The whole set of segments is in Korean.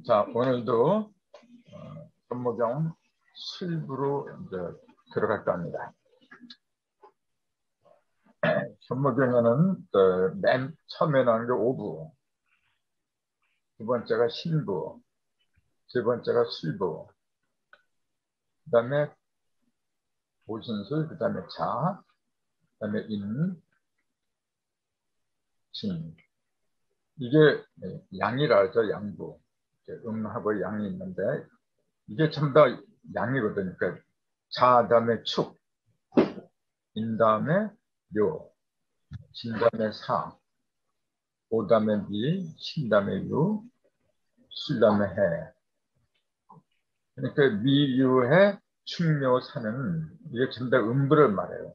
자, 오늘도 손모경 술부로 이제 들어갈까 합니다. 손모경에는 맨 처음에 나오는 게 오부, 두 번째가 신부, 세 번째가 술부, 그 다음에 오신술, 그 다음에 자, 그 다음에 인, 진. 이게 양이라 하죠, 양부. 음하고 양이 있는데 이게 전부 다 양이거든요. 그러니까 자 다음에 축, 인 다음에 묘, 진 다음에 사, 오 다음에 미, 신 다음에 유, 술 다음에 해. 그러니까 미유해 충묘사는 이게 전부 다 음부를 말해요.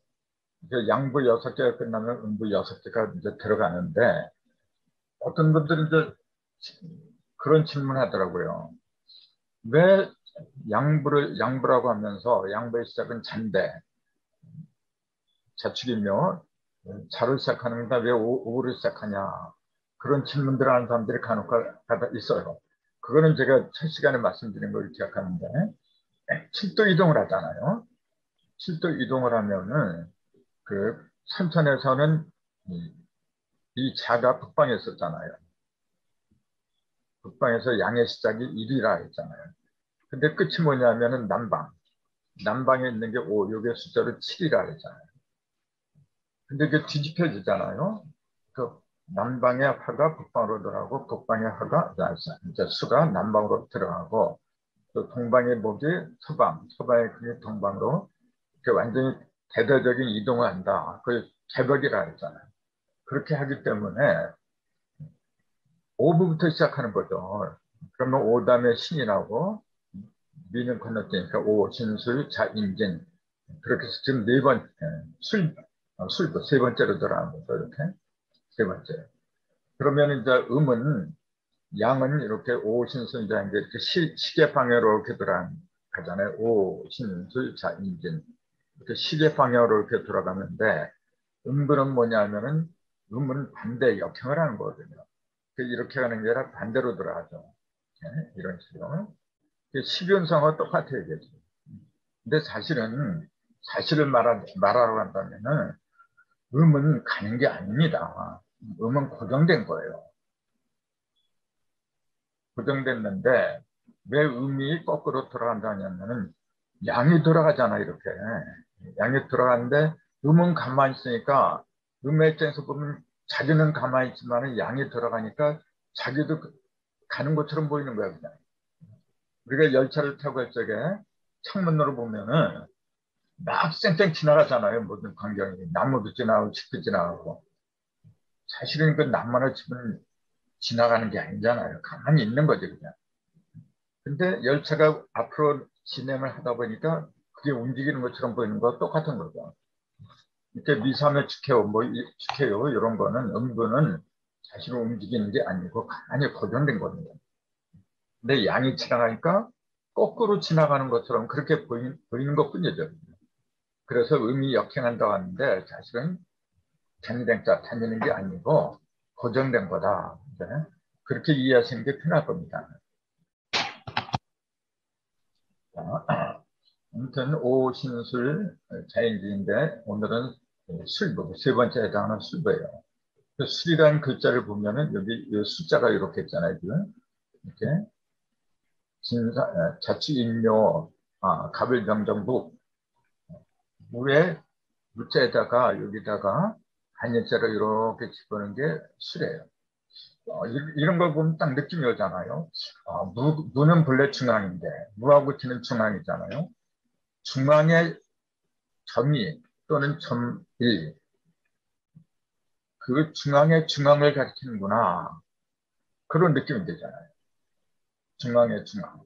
이제 양부 6개가 끝나면 음부 6개가 이제 들어가는데 어떤 분들은 이제 그런 질문 하더라고요. 왜 양부라고 하면서 양부의 시작은 잔데 자축이며 자로 시작하는 건데 왜 오를 시작하냐. 그런 질문들을 하는 사람들이 간혹 가다 있어요. 그거는 제가 첫 시간에 말씀드린 걸 기억하는데 7도 이동을 하잖아요. 7도 이동을 하면은 그 선천에서는 이 자가 북방에 있었잖아요. 북방에서 양의 시작이 1이라 했잖아요. 근데 끝이 뭐냐면은 남방. 남방에 있는 게 5, 요게 숫자로 7이라 했잖아요. 근데 이게 뒤집혀지잖아요. 그 남방의 화가 북방으로 들어가고 북방의 화가 이제 수가 남방으로 들어가고 또 동방의 목이 서방, 서방의 금이 동방으로 이렇게 완전히 대대적인 이동을 한다. 그 개벽이라 했잖아요. 그렇게 하기 때문에 오부부터 시작하는 거죠. 그러면 오 다음에 신이 나오고 미는 건너뛰니까 오, 신술, 자, 인진. 그렇게 해서 지금 네 번째, 술도 세 번째로 들어가는 거죠. 이렇게 세 번째. 그러면 이제 음은 양은 이렇게 오, 신술, 자, 인진 이렇게 시계 방향으로 이렇게 들어가잖아요. 오, 신술, 자, 인진. 이렇게 시계 방향으로 이렇게 돌아가는데 음부는 뭐냐면은 음은 반대 역행을 하는 거거든요. 이렇게 가는 게 아니라 반대로 들어가죠. 네, 이런 식으로. 식윤성은 똑같아요, 이게. 근데 사실을 말하러 한다면은, 음은 가는 게 아닙니다. 음은 고정된 거예요. 고정됐는데, 왜 음이 거꾸로 돌아간다냐면은, 양이 돌아가잖아, 이렇게. 양이 돌아가는데, 음은 가만히 있으니까, 음의 입장에서 보면, 자기는 가만히 있지만 양이 돌아가니까, 자기도 가는 것처럼 보이는 거야, 그냥. 우리가 열차를 타고 할 적에 창문으로 보면은 막 쌩쌩 지나가잖아요. 모든 광경이. 나무도 지나가고 집도 지나가고. 사실은 그 나무나 집은 지나가는 게 아니잖아요. 가만히 있는 거죠, 그냥. 근데 열차가 앞으로 진행을 하다 보니까 그게 움직이는 것처럼 보이는 거 똑같은 거죠. 이렇게 미삼의 축해요, 축해요, 이런 거는 음부는 사실은 움직이는 게 아니고 가만히 고정된 겁니다. 근데 양이 지나가니까 거꾸로 지나가는 것처럼 그렇게 보이는 것 뿐이죠. 그래서 음이 역행한다고 하는데 사실은 단땡자 다니는 게 아니고 고정된 거다. 네? 그렇게 이해하시는 게 편할 겁니다. 자, 아무튼 오신술 자연주의인데 오늘은 술부, 세 번째 해당하는 술부예요. 그 술이라는 글자를 보면은 여기 이 숫자가 이렇게 있잖아요. 지금. 이렇게 자취인묘, 갑을정정부 무에 무자에다가 여기다가 한자를 이렇게 집어넣는 게 술이에요. 이런 걸 보면 딱 느낌이 오잖아요. 무는 본래 중앙인데 무하고 지는 중앙이잖아요. 중앙의 점이 또는 점일 그 중앙의 중앙을 가리키는구나. 그런 느낌이 되잖아요. 중앙의 중앙.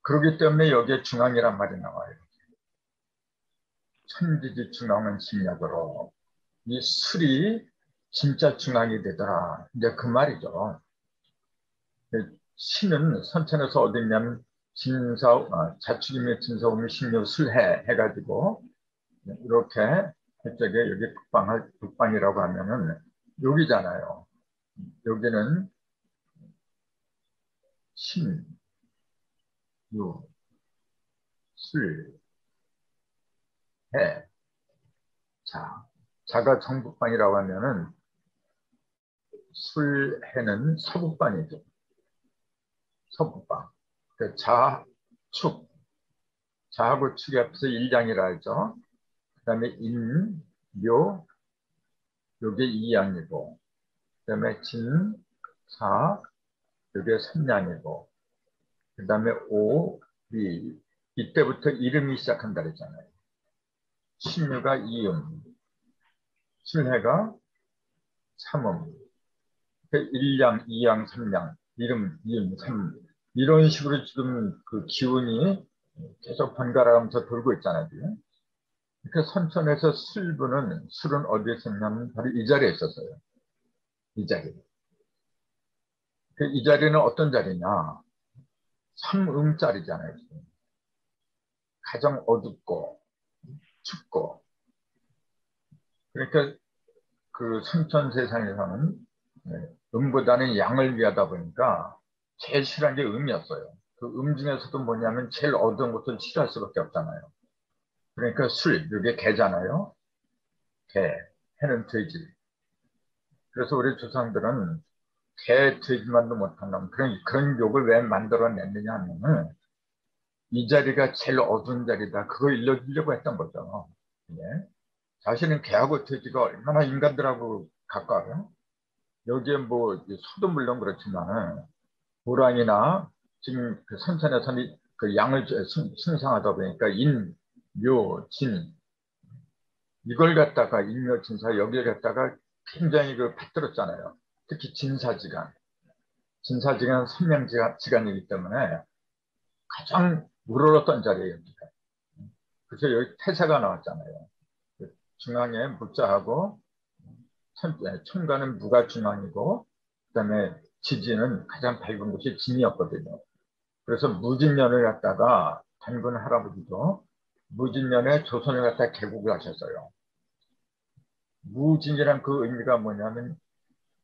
그렇기 때문에 여기에 중앙이란 말이 나와요. 천지지 중앙은 심약으로 이 술이 진짜 중앙이 되더라. 이제 그 말이죠. 신은 선천에서 어딨냐면 자축이며 진사오며 신묘 술해 해가지고 이렇게 그쪽에 여기 북방이라고 하면은 여기잖아요. 여기는 신, 유, 술, 해. 자, 자가 정북방이라고 하면은 술, 해는 서북방이죠. 서북방. 그 자, 축. 자하고 축이 앞에서 일양이라 하죠. 그 다음에 인, 묘, 요게 이양이고, 그 다음에 진, 사, 요게 삼양이고, 그 다음에 오, 비, 이때부터 이름이 시작한다 그랬잖아요. 신유가 이음, 신해가 삼음, 그 일양, 이양, 삼양, 이름, 이음, 삼 이런 식으로 지금 그 기운이 계속 번갈아가면서 돌고 있잖아요. 그 선천에서 술은 어디에 있었냐면 바로 이 자리에 있었어요. 이 자리. 이 자리는 어떤 자리냐? 삼음자리잖아요. 가장 어둡고 춥고. 그러니까 그 선천 세상에서는 음보다는 양을 위하다 보니까 제일 싫어하는 게 음이었어요. 그 음 중에서도 뭐냐면 제일 어두운 것을 싫어할 수밖에 없잖아요. 그러니까 술, 이게 개잖아요. 개, 해는 돼지. 그래서 우리 조상들은 개, 돼지만도 못한다면 그런 욕을 왜 만들어냈느냐 하면은 이 자리가 제일 어두운 자리다. 그걸 일러주려고 했던 거죠. 예. 사실은 개하고 돼지가 얼마나 인간들하고 가까워요. 여기에 뭐 소도 물론 그렇지만 호랑이나 지금 그 선천에서는 그 양을 승상하다 보니까 인, 묘, 진 이걸 갖다가 인묘, 진사 여기에 갖다가 굉장히 그 받들었잖아요. 특히 진사지간. 진사지간은 선명지간이기 때문에 가장 우러렀던 자리예요. 그래서 여기 태세가 나왔잖아요. 그 중앙에 무자하고 천간은 무가 중앙이고 그다음에 지지는 가장 밝은 곳이 진이었거든요. 그래서 무진년을 갖다가 단군 할아버지도 무진년에 조선을 갖다 개국을 하셨어요. 무진이란 그 의미가 뭐냐면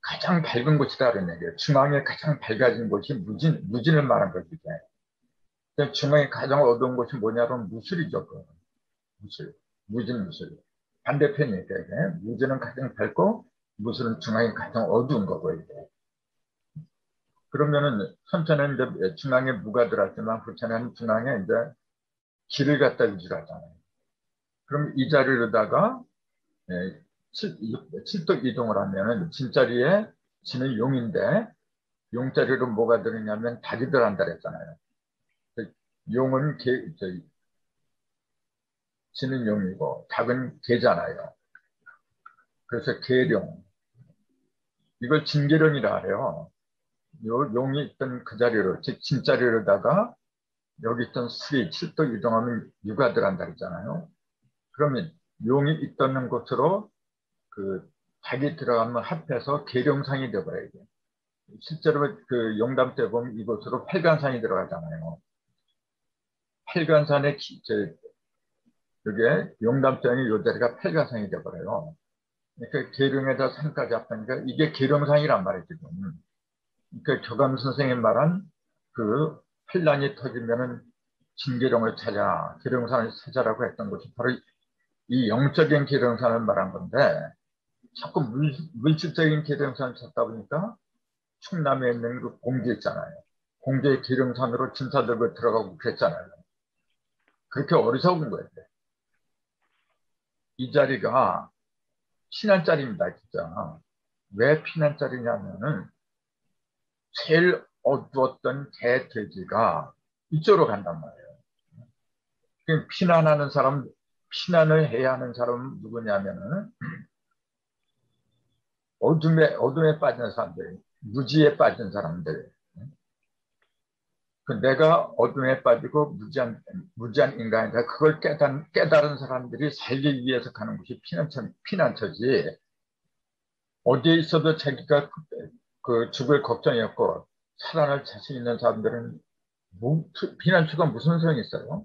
가장 밝은 곳이다라는 얘기예요. 중앙에 가장 밝아진 곳이 무진을 말한 것이죠. 중앙에 가장 어두운 곳이 뭐냐면 무술이죠. 무술, 무술. 반대편이니까 이게 무진은 가장 밝고 무술은 중앙이 가장 어두운 거고 이게. 그러면은 선천은 이제 중앙에 무가 들어왔지만 부천에는 중앙에 이제 길을 갖다 유지하잖아요. 그럼 이 자리로다가 예, 7도 이동을 하면은 진자리에 지는 용인데 용자리로 뭐가 들으냐면 닭이 들어간다 그랬잖아요. 용은 지는 용이고 닭은 개잖아요. 그래서 개룡. 이걸 진계룡이라 해요. 요 용이 있던 그 자리로, 즉 진자리로다가 여기 있던 수리 7도 이동하면 유가 들어간다 그랬잖아요. 그러면 용이 있던 곳으로 그 닭이 들어가면 합해서 계룡상이 되어버려야 돼요. 실제로 그 용담 때 보면 이곳으로 팔간산이 들어가잖아요. 팔간산의 여기에 용담장이 요 자리가 팔간산이 되어버려요. 그러니까 계룡에다 산까지 합하니까 이게 계룡상이란 말이에요, 지금. 그러니까 교감 선생이 말한 그 환란이 터지면은 진계룡을 찾아, 계룡산을 찾아라고 했던 것이 바로 이 영적인 계룡산을 말한 건데 자꾸 물질적인 계룡산을 찾다 보니까 충남에 있는 그 공제 있잖아요. 공제 계룡산으로 진사 들고 들어가고 그랬잖아요. 그렇게 어리석은 거예요. 이 자리가 피난자리입니다, 진짜. 왜 피난자리냐면은 제일 어두웠던 개, 돼지가 이쪽으로 간단 말이에요. 피난하는 사람, 피난을 해야 하는 사람은 누구냐면은 어둠에 빠진 사람들, 무지에 빠진 사람들. 그 내가 어둠에 빠지고 무지한 인간이다. 그걸 깨달은 사람들이 살기 위해서 가는 것이 피난처지. 어디에 있어도 자기가 그 죽을 걱정이 없고 살아날 자신 있는 사람들은 피난처가 무슨 소용이 있어요?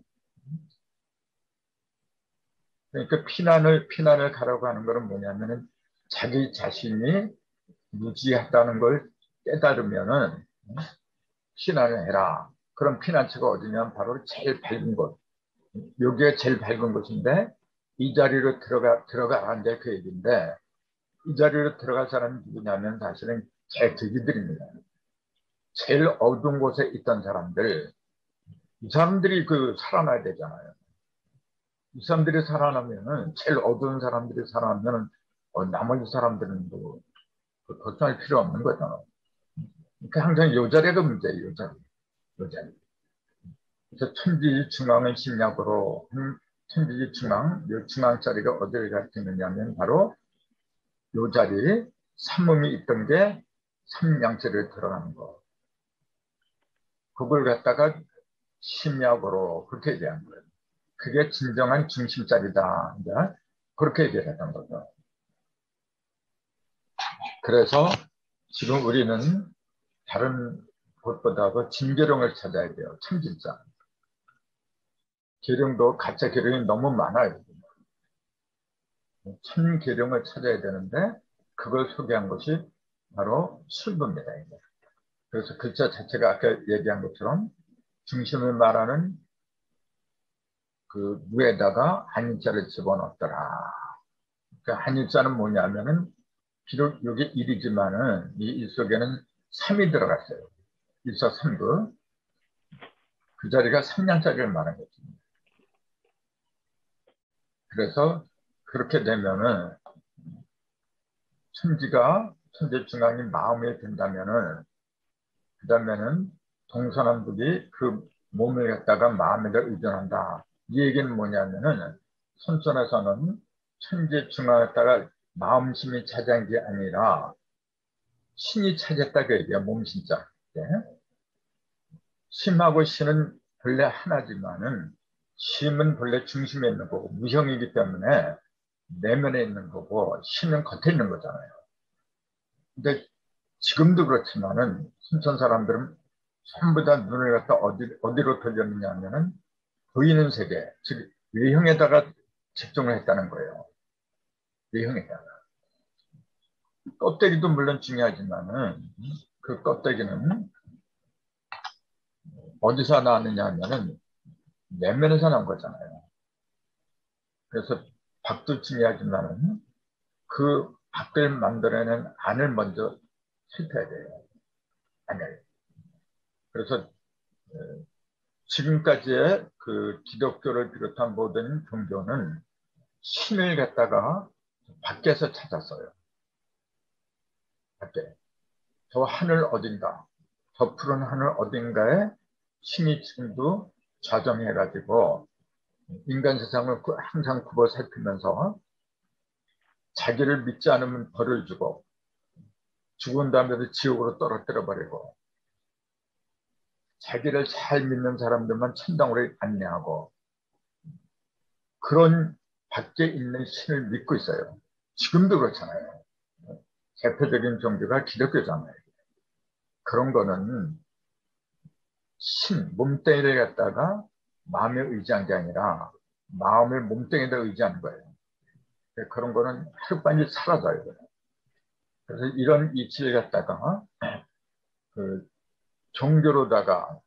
그러니까 피난을 가라고 하는 것은 뭐냐면은 자기 자신이 무지하다는 걸 깨달으면은 피난을 해라. 그럼 피난처가 어디냐면 바로 제일 밝은 곳. 여기가 제일 밝은 곳인데 이 자리로 들어가라는 게 그 얘기인데 이 자리로 들어갈 사람이 누구냐면 사실은 개특이들입니다. 제일 어두운 곳에 있던 사람들, 이 사람들이 그 살아나야 되잖아요. 이 사람들이 살아나면은 제일 어두운 사람들이 살아나면은 나머지 사람들은 뭐 걱정할 필요 없는 거잖아요. 그러니까 항상 요 자리가 문제예요. 요 자리, 요 자리. 그래서 천지 중앙을 심리학으로 천지 중앙, 요 중앙 자리가 어디를 가리키느냐면 바로 요 자리에 삼음이 있던 게 삼양체를 들어가는 거. 그걸 갖다가 심리학으로 그렇게 얘기한 거예요. 그게 진정한 중심자리다. 이제 그렇게 얘기를 했던 거죠. 그래서 지금 우리는 다른 곳보다도 진계룡을 찾아야 돼요. 참진짜. 계룡도 가짜 계룡이 너무 많아요. 참계룡을 찾아야 되는데 그걸 소개한 것이 바로 술부입니다. 그래서 글자 자체가 아까 얘기한 것처럼 중심을 말하는 그 무에다가 한자를 집어넣었더라. 그러니까 한자는 뭐냐면은 비록 여기 1이지만은 이 일 속에는 3이 들어갔어요. 일사삼그. 그 자리가 3냥짜리를 말한 거죠. 그래서 그렇게 되면은 천지가 천재 중앙이 마음에 든다면은 그 다음에는 동서남북이 그 몸을 갖다가 마음에다 의존한다. 이 얘기는 뭐냐면은 선천에서는 천재 중앙에다가 마음심이 차지한 게 아니라 신이 차지했다 그 얘기야. 몸신자. 네? 심하고 신은 본래 하나지만은 심은 본래 중심에 있는 거고 무형이기 때문에 내면에 있는 거고 신은 겉에 있는 거잖아요. 근데 지금도 그렇지만은 순천 사람들은 전부 다 눈을 갖다 어디로 돌렸느냐 하면은 보이는 세계, 즉 외형에다가 집중을 했다는 거예요. 외형에다가. 껍데기도 물론 중요하지만은 그 껍데기는 어디서 나왔느냐 하면은 내면에서 나온 거잖아요. 그래서 밥도 중요하지만은 그 밥을 만들어내는 안을 먼저 살펴야 돼요. 안을. 그래서 지금까지의 그 기독교를 비롯한 모든 종교는 신을 갖다가 밖에서 찾았어요. 밖에. 저 하늘 어딘가, 저 푸른 하늘 어딘가에 신이 지금도 좌정해가지고 인간 세상을 항상 굽어 살피면서 자기를 믿지 않으면 벌을 주고 죽은 다음에도 지옥으로 떨어뜨려 버리고 자기를 잘 믿는 사람들만 천당으로 안내하고 그런 밖에 있는 신을 믿고 있어요. 지금도 그렇잖아요. 대표적인 종교가 기독교잖아요. 그런 거는 몸뚱이를 갖다가 마음에 의지한 게 아니라 마음을 몸뚱이에다 의지하는 거예요. 그런 거는 하루빨리 사라져요. 그래서 이런 이치를 갖다가 그 종교로다가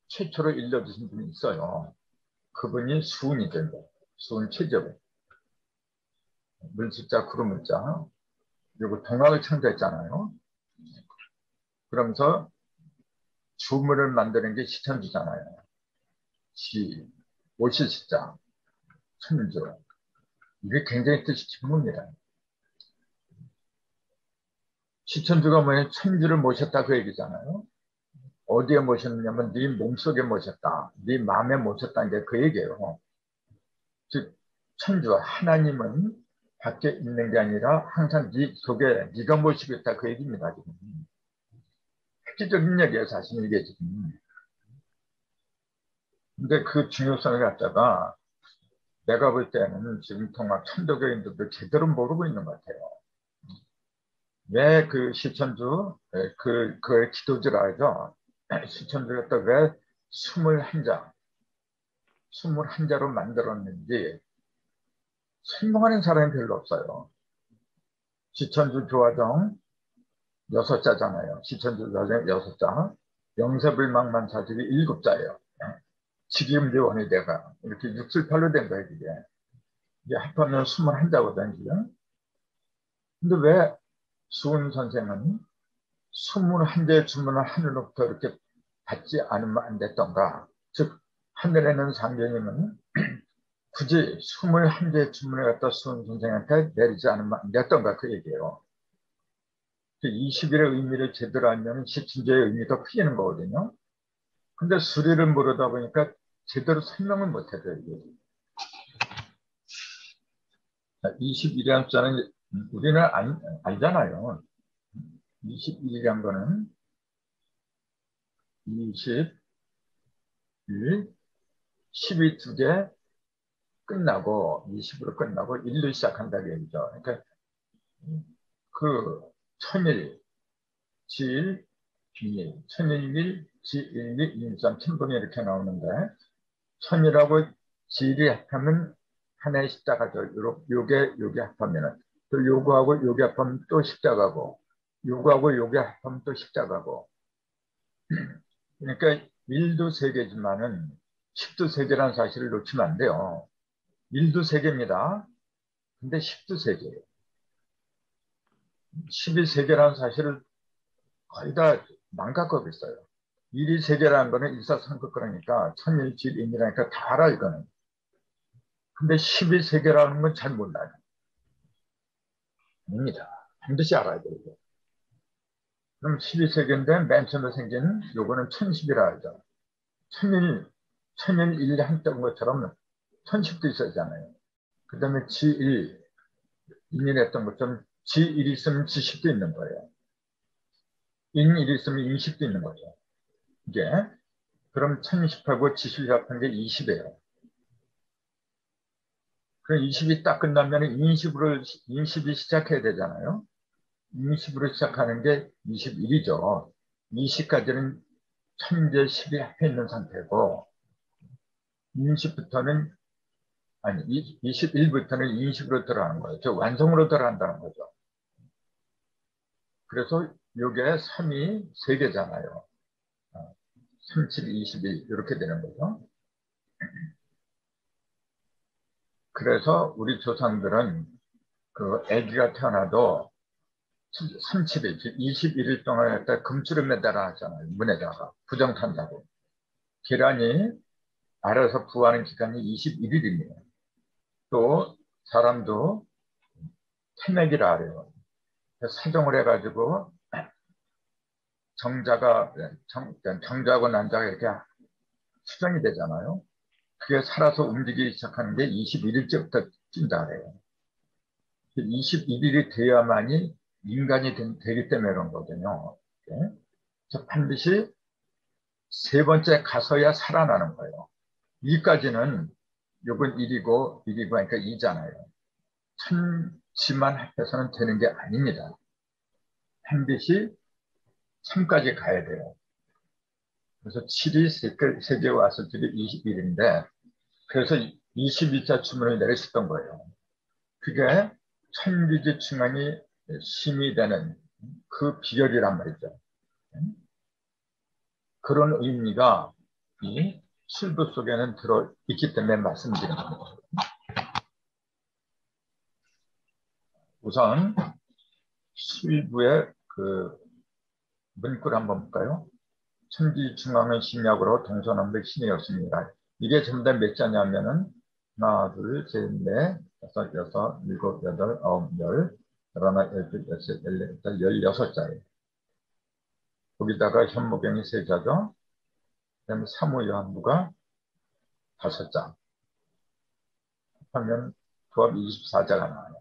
최초로 일러주신 분이 있어요. 그분이 수운이죠. 수운 최저배. 물숫자, 구름물자. 그리고 동학을 창조했잖아요. 그러면서 주문을 만드는 게 시천주잖아요. 오실시자, 천주. 이게 굉장히 뜻이 깊습니다. 시천주가 뭐냐, 천주를 모셨다 그 얘기잖아요. 어디에 모셨느냐면 네 몸속에 모셨다. 네 마음에 모셨다는 게 그 얘기예요. 즉 천주, 하나님은 밖에 있는 게 아니라 항상 네 속에 네가 모시고 있다 그 얘기입니다. 지금. 획기적인 얘기예요. 사실 이게 지금. 근데 그 중요성을 갖다가 내가 볼 때는 지금 통합 천도교인들도 제대로 모르고 있는 것 같아요. 왜 그 시천주, 그의 기도지라 하죠. 시천주가 또 왜 21자, 21자로 만들었는지 설명하는 사람이 별로 없어요. 시천주 조화정 6자잖아요. 시천주 조화정 6자. 영세불망만 사직이 7자예요. 직임대원이 돼가 이렇게 678로 된 거예요. 이게 합하면 21자거든 지금. 근데 왜 수은 선생은 21개의 주문을 하늘로부터 이렇게 받지 않으면 안 됐던가? 즉 하늘에는 상견님은 굳이 21개의 주문을 갖다 수은 선생한테 내리지 않으면 안 됐던가 그 얘기예요. 20일의 의미를 제대로 알면 17제의 의미가 풀리는 거거든요. 근데 수리를 모르다 보니까 제대로 설명을 못해요. 이게. 21이라는 숫자는 우리는 알잖아요. 21이란 거는 20, 10이 2개 끝나고 20으로 끝나고 1로 시작한다는 얘기죠. 그러니까 그 천일, 지일, 비일, 천일일, 지일일, 인삼, 천분이 이렇게 나오는데 천일하고 지일이 합하면 하나의 십자가죠. 요게 합하면은 또 요거하고 요게 합하면 또 십자가고 요거하고 요게 합하면 또 십자가고 그러니까 1도 3개지만은 10도 3개라는 사실을 놓치면 안 돼요. 1도 3개입니다. 근데 10도 3개예요. 10이 3개라는 사실을 거의 다 망각하고 있어요. 1이 3개라는 거는 일사삼극 그러니까 천일질인이라니까 다 알아 이거는. 근데 10이 3개라는 건 잘 몰라요. 아닙니다. 반드시 알아야 돼요. 그럼 10이 3개인데 맨 처음에 생긴 요거는 1010이라 하죠. 천일, 천일 일 한자인 것처럼 1010도 있었잖아요. 그 다음에 지1, 인일했던 것처럼 지1이 있으면 지10도 있는 거예요. 인1이 있으면 인10도 있는 거죠. 이게 그럼 1010하고 지10이 합한 게 20이에요. 그럼 20이 딱 끝나면 인십이 시작해야 되잖아요. 인십으로 시작하는 게 21이죠. 20까지는 천재 10이 합해 있는 상태고, 20부터는, 아니, 21부터는 인십으로 들어가는 거예요. 저 완성으로 들어간다는 거죠. 그래서 요게 3이 3개잖아요. 3, 7, 21, 이렇게 되는 거죠. 그래서 우리 조상들은 그 아기가 태어나도 30일, 21일 동안 갖다 금줄을 매달아 하잖아요. 문에다가. 부정탄다고. 계란이 알아서 부화하는 기간이 21일이네요. 또 사람도 태맥이라 그래요. 사정을 해가지고 정자하고 난자가 이렇게 수정이 되잖아요. 그게 살아서 움직이기 시작하는 게 21일째부터 찐다 그래요. 21일이 돼야만이 인간이 되기 때문에 그런 거거든요. 그래서 반드시 3번째 가서야 살아나는 거예요. 2까지는 요건 1이고 하니까 2잖아요. 천지만 합해서는 되는 게 아닙니다. 반드시 3까지 가야 돼요. 그래서 7이 3개 왔을 적에 21인데 그래서 22자 주문을 내리셨던 거예요. 그게 천비지 충만이 심이 되는 그 비결이란 말이죠. 그런 의미가 이 술부 속에는 들어있기 때문에 말씀드리는 겁니다. 우선 술부의 그 문구를 한번 볼까요? 천지중앙의 심약으로 동서남북 신이 없습니다. 이게 전부 다 몇 자냐면은 하나, 둘, 셋, 넷, 다섯, 여섯, 일곱, 여덟, 아홉, 열, 열하나, 열둘, 열셋, 열넷, 16자예요. 거기다가 현무경이 3자죠. 그다음에 사무요한부가 5자. 합하면 조합 24자가 나와요.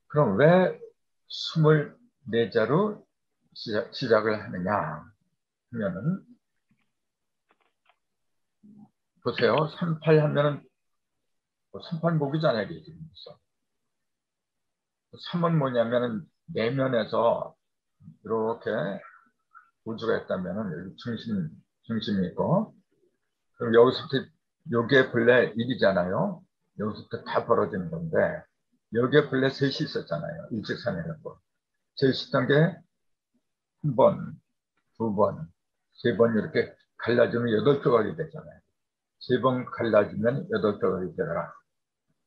그럼 왜 24자로 시작을 하느냐 하면은 보세요. 38 하면은 38목이잖아요. 이게 지금. 3은 뭐냐면은 내면에서 이렇게 우주가 있다면은 여기 중심이 있고 그럼 여기서부터 요게 본래 1이잖아요. 여기서부터 다 벌어지는 건데 여기에 본래 셋이 있었잖아요. 일직선이라고. 셋이 있던 게 한 번, 두 번, 세 번 이렇게 갈라지면 여덟 조각이 되잖아요. 세 번 갈라지면 여덟 조각이 되라.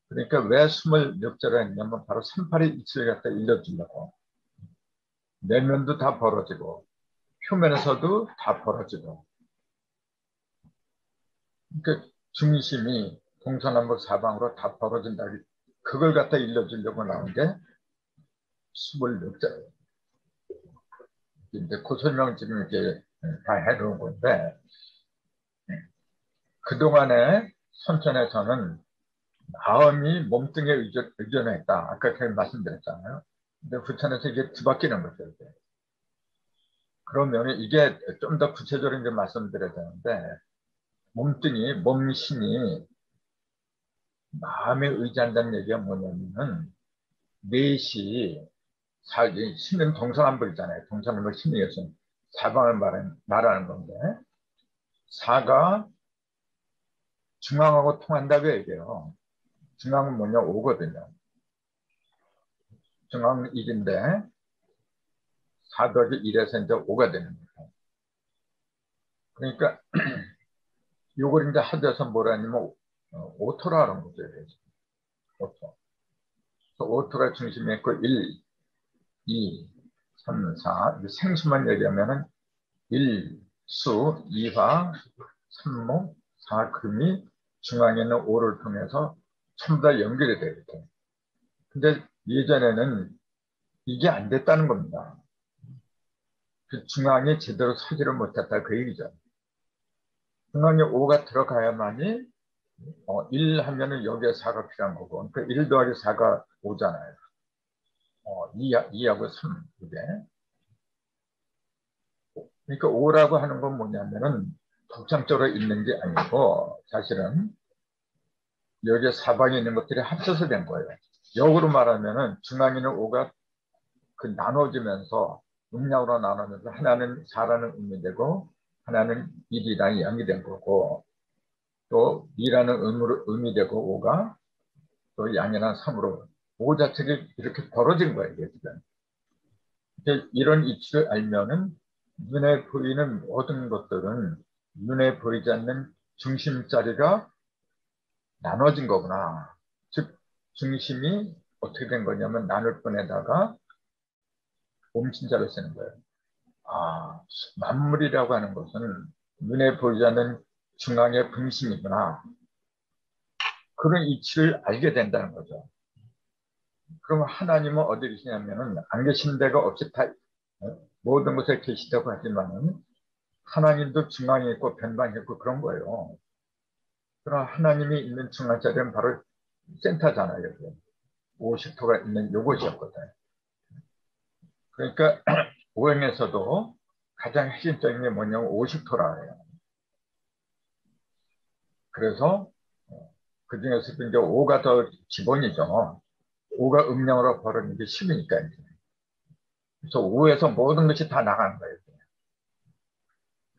그러니까 왜 26자를 했냐면 바로 38의 이치를 갖다 일러주려고. 내면도 다 벌어지고 표면에서도 다 벌어지고. 그러니까 중심이 동서남북 사방으로 다 벌어진다. 그걸 갖다 일러주려고 나온 게 26자예요. 이제 그 설명 지금 이렇게 다 해놓은 건데, 그동안에 선천에서는 마음이 몸뚱이에 의존했다. 아까 그 말씀드렸잖아요. 근데 부천에서 이게 뒤바뀌는 거죠. 이게. 그러면 이게 좀 더 구체적으로 이제 말씀드려야 되는데, 몸뚱이, 몸신이 마음에 의지한다는 얘기가 뭐냐면은, 넷이, 신은 동서남북이잖아요. 동서남북 신이어서 사방을 말하는 건데, 사가 중앙하고 통한다고 얘기해요. 중앙은 뭐냐? 오거든요. 중앙은 1인데, 사덕이 1에서 이제 5가 되는 거예요. 그러니까, 요걸 이제 하드에서 뭐라 하냐면, 오토라 하는 거죠. 오토. 오토가 중심에 있고, 1, 2, 3, 4. 생수만 얘기하면은, 1, 수, 2화, 3목, 4금이 중앙에 있는 5를 통해서 전부 다 연결이 돼요. 이렇게. 근데 예전에는 이게 안 됐다는 겁니다. 그 중앙에 제대로 서지를 못했다 그 얘기죠. 중앙에 5가 들어가야만이 1 하면은 여기에 4가 필요한 거고 그러니까 1 더하기 4가 5잖아요. 2하고 3 이게. 그러니까 5라고 하는 건 뭐냐면은 독창적으로 있는 게 아니고 사실은 여기에 사방에 있는 것들이 합쳐서 된 거예요. 역으로 말하면은 중앙에 있는 5가 그 나눠지면서 음량으로 나눠면서 하나는 4라는 의미 되고 하나는 1이라는 양이 된 거고 또 2라는 의미 되고 5가 또 양이란 3으로 5 자체가 이렇게 벌어진 거예요. 지금. 이런 이치를 알면은 눈에 보이는 모든 것들은 눈에 보이지 않는 중심자리가 나눠진 거구나. 즉 중심이 어떻게 된 거냐면 나눌 뿐에다가 몸신자를 쓰는 거예요. 만물이라고 하는 것은 눈에 보이지 않는 중앙의 분심이구나. 그런 이치를 알게 된다는 거죠. 그럼 하나님은 어디 계시냐면은 안 계신 데가 없이 다 모든 곳에 계시다고 하지만은 하나님도 중앙에 있고 변방에 있고 그런 거예요. 그럼 하나님이 있는 중앙 자리는 바로 센터잖아요. 여기. 50토가 있는 요것이었거든. 그러니까 오행에서도 가장 핵심적인 게 뭐냐면 50토라 해요. 그래서 그 중에서도 이제 5가 더 기본이죠. 5가 음량으로 벌어진 게 10이니까. 이제. 그래서 5에서 모든 것이 다 나가는 거예요.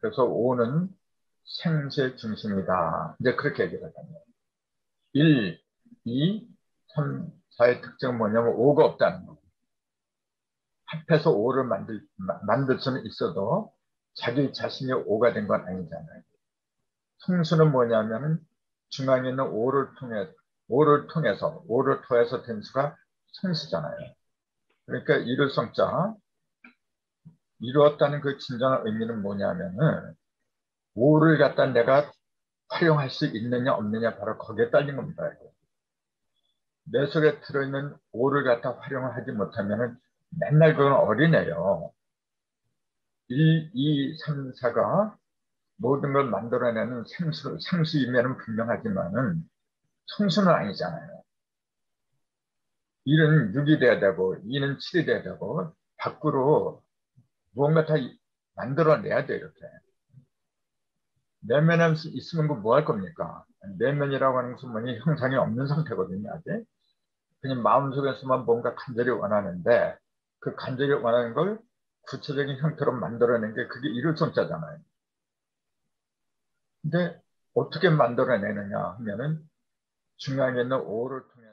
그래서 5는 생세 중심이다. 이제 그렇게 얘기를 하잖아요. 1, 2, 3, 4의 특징은 뭐냐면 5가 없다는 거. 합해서 5를 만들 수는 있어도 자기 자신이 5가 된 건 아니잖아요. 성수는 뭐냐면 중앙에 있는 5를 통해서 된 수가 성수잖아요. 그러니까 이룰 성자, 이루었다는 그 진정한 의미는 뭐냐면은 5를 갖다 내가 활용할 수 있느냐 없느냐 바로 거기에 딸린 겁니다. 내 속에 들어있는 5를 갖다 활용을 하지 못하면은 맨날 그건 어린애요. 1, 2, 3, 4가 모든 걸 만들어내는 상수이면은 분명하지만은 성수는 아니잖아요. 1은 6이 돼야 되고 2는 7이 돼야 되고 밖으로 무언가 다 만들어내야 돼 이렇게. 내면에 있으면 뭐 할 겁니까? 내면이라고 하는 것은 뭐니 형상이 없는 상태거든요. 아직. 그냥 마음속에서만 뭔가 간절히 원하는데 그 간절히 원하는 걸 구체적인 형태로 만들어낸 게 그게 이룰성자잖아요. 근데 어떻게 만들어내느냐 하면은 중앙에 있는 오를 통해